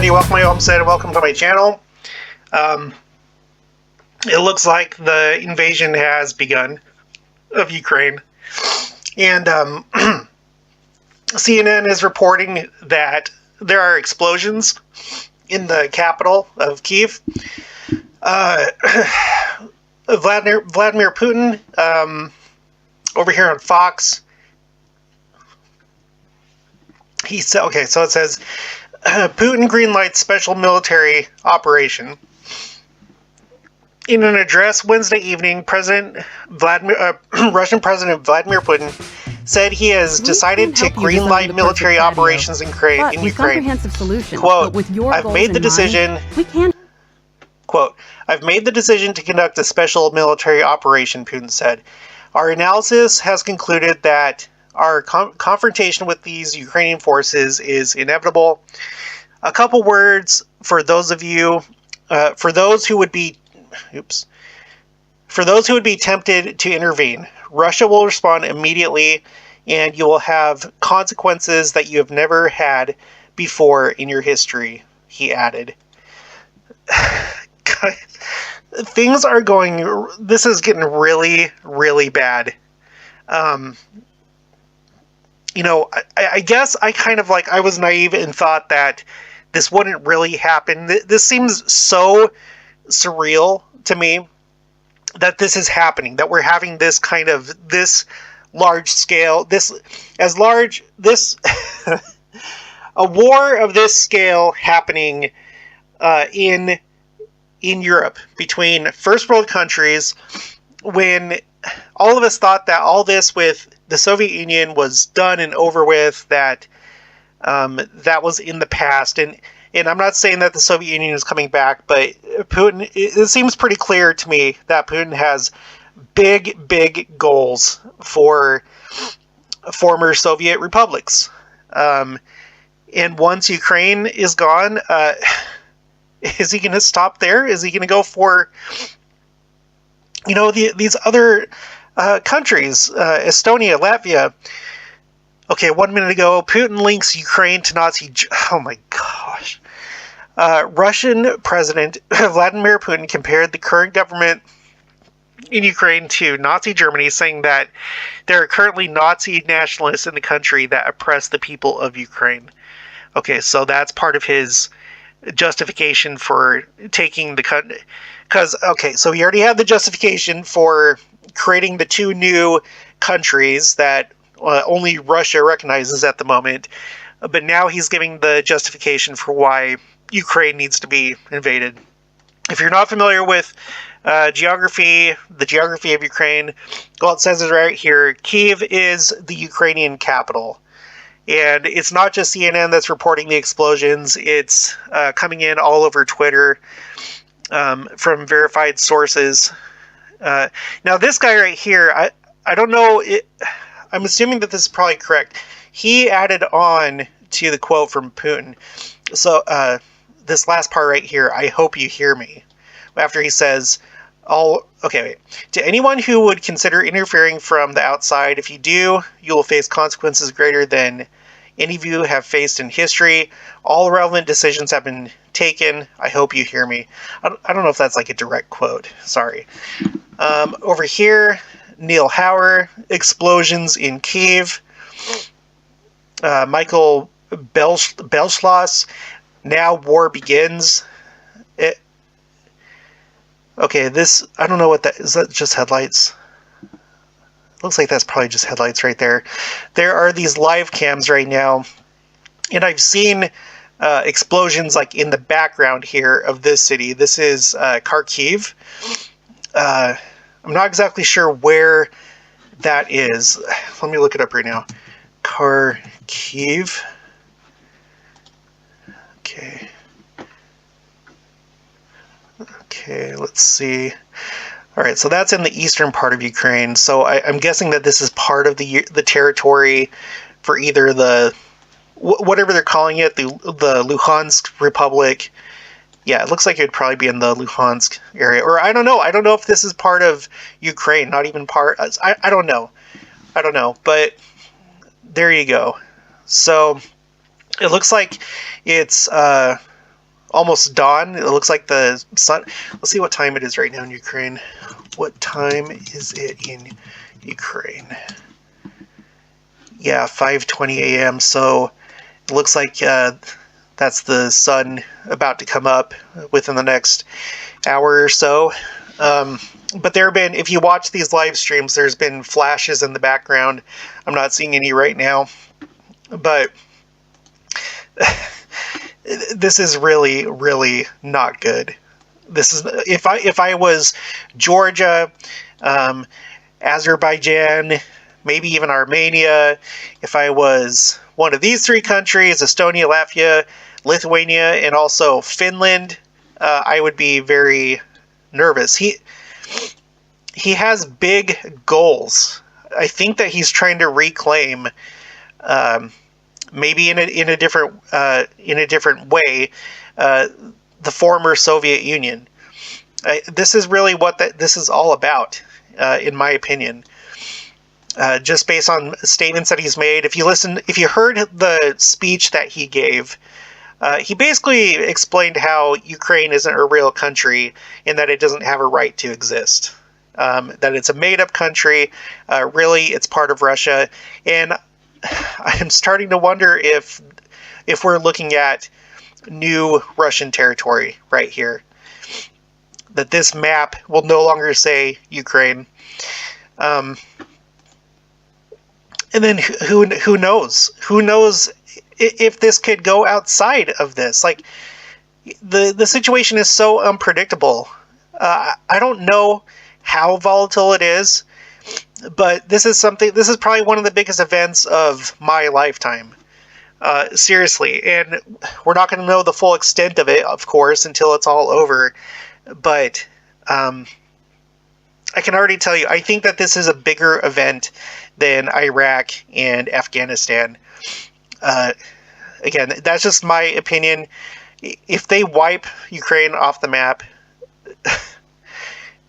everybody, welcome to my homestead and welcome to my channel. It looks like the invasion has begun of Ukraine, and CNN is reporting that there are explosions in the capital of Kyiv. Vladimir Putin, over here on Fox, he said, okay, so it says, Putin greenlights special military operation. In an address Wednesday evening, Russian President Vladimir Putin said he has decided to greenlight military operations in Ukraine. Quote, I've made the decision. Quote, I've made the decision to conduct a special military operation, Putin said. Our analysis has concluded that our confrontation with these Ukrainian forces is inevitable. A couple words for those of you, for those who would be tempted to intervene. Russia will respond immediately, and you will have consequences that you have never had before in your history, he added. Things are going, this is getting really, really bad. You know, I guess I kind of I was naive and thought that this wouldn't really happen. This seems so surreal to me that this is happening, that we're having this kind of, this large scale, a war of this scale happening in Europe between first world countries, when all of us thought that all this with the Soviet Union was done and over with, that that was in the past. And I'm not saying that the Soviet Union is coming back, but Putin, it seems pretty clear to me that Putin has big, big goals for former Soviet republics. And once Ukraine is gone, is he going to stop there? Is he going to go for, you know, these other countries, Estonia, Latvia? Okay, 1 minute ago, Putin links Ukraine to Nazi... Oh my gosh. Russian President Vladimir Putin compared the current government in Ukraine to Nazi Germany, saying that there are currently Nazi nationalists in the country that oppress the people of Ukraine. Okay, so that's part of his justification for taking the country. Because, okay, so he already had the justification for creating the two new countries that only Russia recognizes at the moment, but now he's giving the justification for why Ukraine needs to be invaded. If you're not familiar with the geography of Ukraine, well, it says it right here. Kyiv is the Ukrainian capital. And it's not just CNN that's reporting the explosions. It's coming in all over Twitter from verified sources. Now, this guy right here, I don't know, I'm assuming that this is probably correct. He added on to the quote from Putin. So, this last part right here, I hope you hear me. After he says, to anyone who would consider interfering from the outside, if you do, you will face consequences greater than any of you have faced in history. All relevant decisions have been taken. I hope you hear me. I don't know if that's like a direct quote. Sorry. Over here, Neil Hauer, explosions in Kyiv. Michael Belschloss, now war begins. Okay, this, I don't know what that, is that just headlights? Looks like that's probably just headlights right there. There are these live cams right now, and I've seen explosions like in the background here of this city. This is Karkhive. I'm not exactly sure where that is. Let me look it up right now. Karkhive. Okay, let's see. All right, so that's in the eastern part of Ukraine. So I'm guessing that this is part of the territory for either the, whatever they're calling it, the Luhansk Republic. Yeah, it looks like it would probably be in the Luhansk area. Or I don't know. I don't know if this is part of Ukraine, not even part. I don't know. I don't know. But there you go. So it looks like it's almost dawn. It looks like the sun. Let's see what time it is right now in Ukraine. What time is it in Ukraine? Yeah, 5:20 a.m. So it looks like that's the sun about to come up within the next hour or so. But there have been, if you watch these live streams, there's been flashes in the background. I'm not seeing any right now, but this is really, really not good. This is, if I was Georgia, Azerbaijan, maybe even Armenia, if I was one of these three countries, Estonia, Latvia, Lithuania, and also Finland, I would be very nervous. He has big goals. I think that he's trying to reclaim, maybe in a different way, the former Soviet Union. This is really what this is all about, in my opinion. Just based on statements that he's made. If you heard the speech that he gave, he basically explained how Ukraine isn't a real country and that it doesn't have a right to exist. That it's a made-up country. Really, it's part of Russia. And I'm starting to wonder if we're looking at new Russian territory right here. That this map will no longer say Ukraine. And then who knows? Who knows if this could go outside of this? Like, the situation is so unpredictable. I don't know how volatile it is, but this is probably one of the biggest events of my lifetime. Seriously, and we're not going to know the full extent of it, of course, until it's all over. But I can already tell you, I think that this is a bigger event than Iraq and Afghanistan. Again, that's just my opinion. If they wipe Ukraine off the map,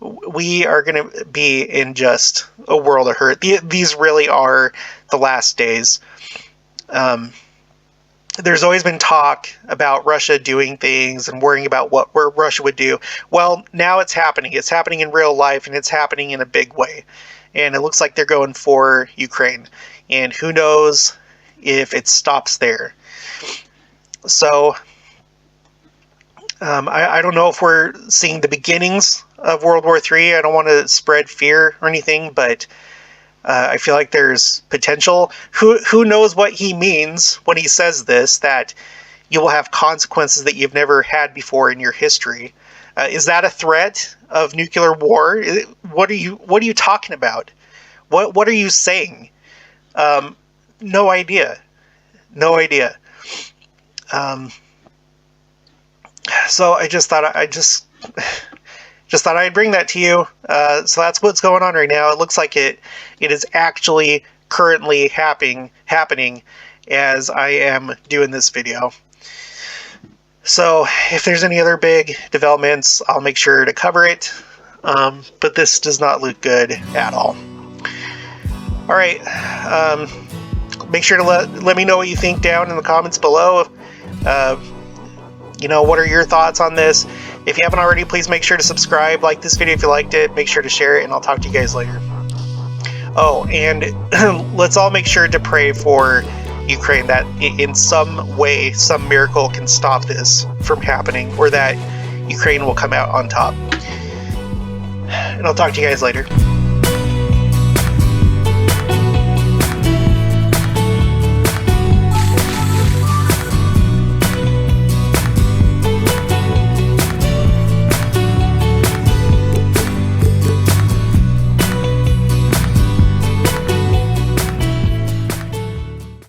we are going to be in just a world of hurt. These really are the last days. There's always been talk about Russia doing things and worrying about what Russia would do. Well, now it's happening. It's happening in real life, and it's happening in a big way. And it looks like they're going for Ukraine. And who knows if it stops there. So, I don't know if we're seeing the beginnings of World War III. I don't want to spread fear or anything, but I feel like there's potential. Who knows what he means when he says this, that you will have consequences that you've never had before in your history. Is that a threat of nuclear war? What are you talking about? What are you saying? No idea. No idea. So I just thought I'd bring that to you. So that's what's going on right now. It looks like it is actually currently happening as I am doing this video. So if there's any other big developments, I'll make sure to cover it. But this does not look good at all. All right. Make sure to let me know what you think down in the comments below. What are your thoughts on this? If you haven't already, please make sure to subscribe, like this video if you liked it, make sure to share it, and I'll talk to you guys later. Oh, and let's all make sure to pray for Ukraine, that in some way, some miracle can stop this from happening, or that Ukraine will come out on top. And I'll talk to you guys later.